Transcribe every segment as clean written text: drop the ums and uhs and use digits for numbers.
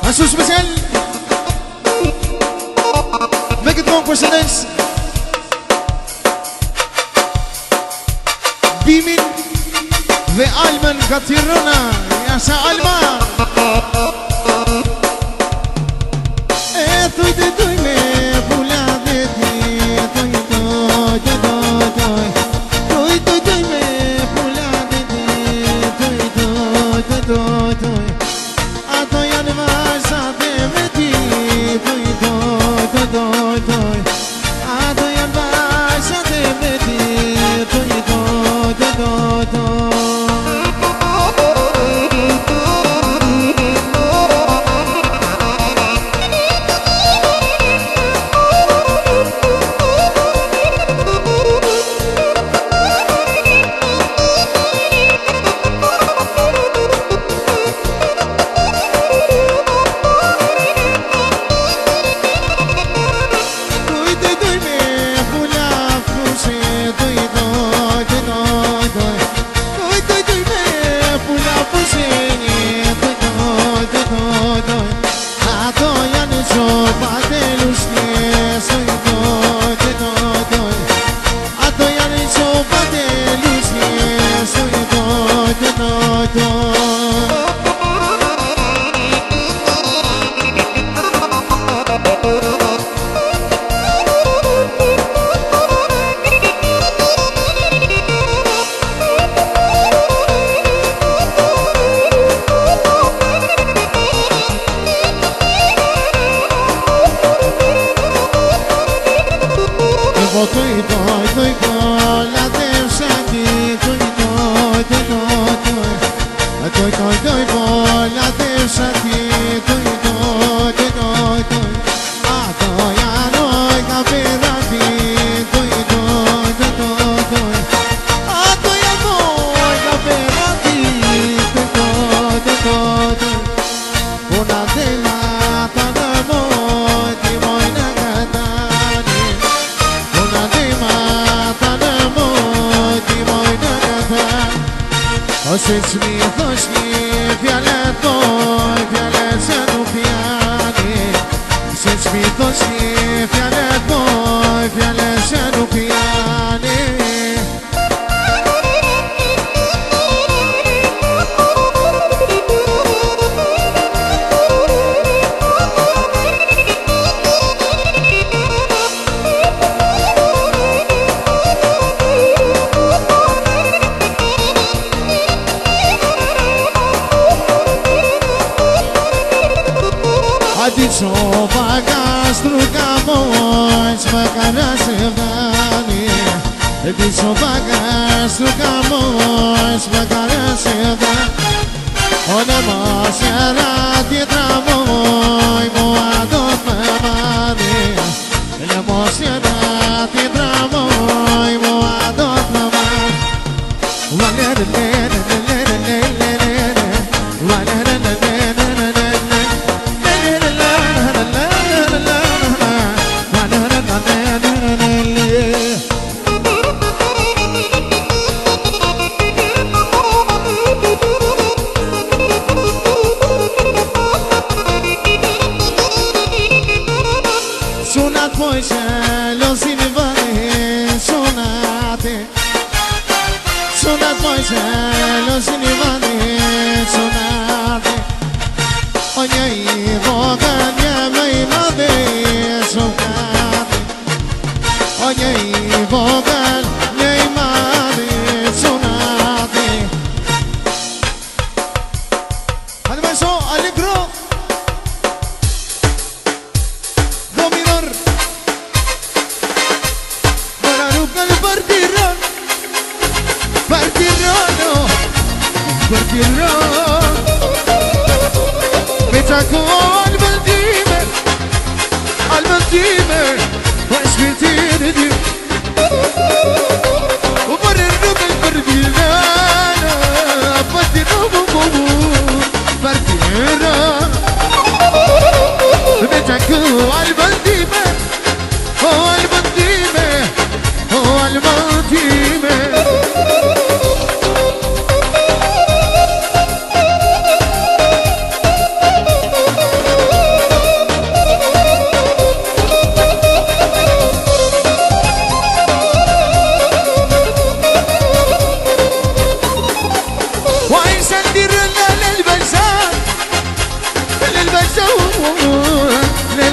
Ashtu special me këtë këngë përshëndes Bimin dhe Almën nga Tirana. Jasha Alma e thuj të thuj me pula dhe ti thuj të thuj me pula dhe ti thuj ato janë vazhate me ti thuj ato janë vazhate me ti thuj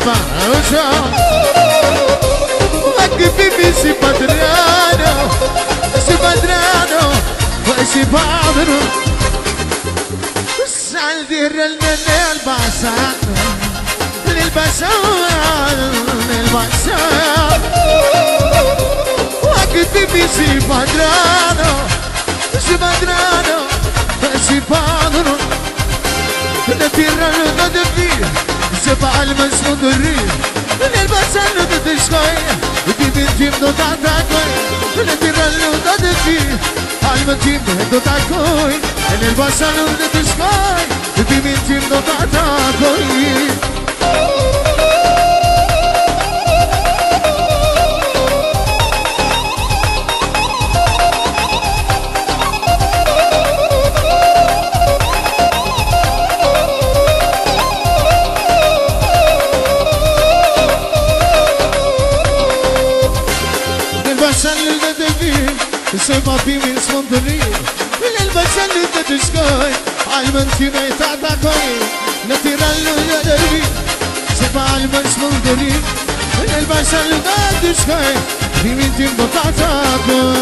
الباشا وقفي سي بدرانو سي بدرانو وسي بادرو سال دير للباشا للباشا للباشا وقفي سي بدرانو سي بدرانو وسي بادرو نتيرا ندفي سبع المسنود الريح نلبس الندد شوي ودي بنتي مدوتا تاكوي نتيرا ندفي المنتي مدوتا تاكوي نلبس الندد شوي ودي بنتي مدوتا تاكوي سبا في من صندري للبشر اللي تشكوي عالمنتي ميتا تاكوي نتيرا اللي يدري سبا عالمن صندري للبشر اللي تشكوي في من تيم تاكوي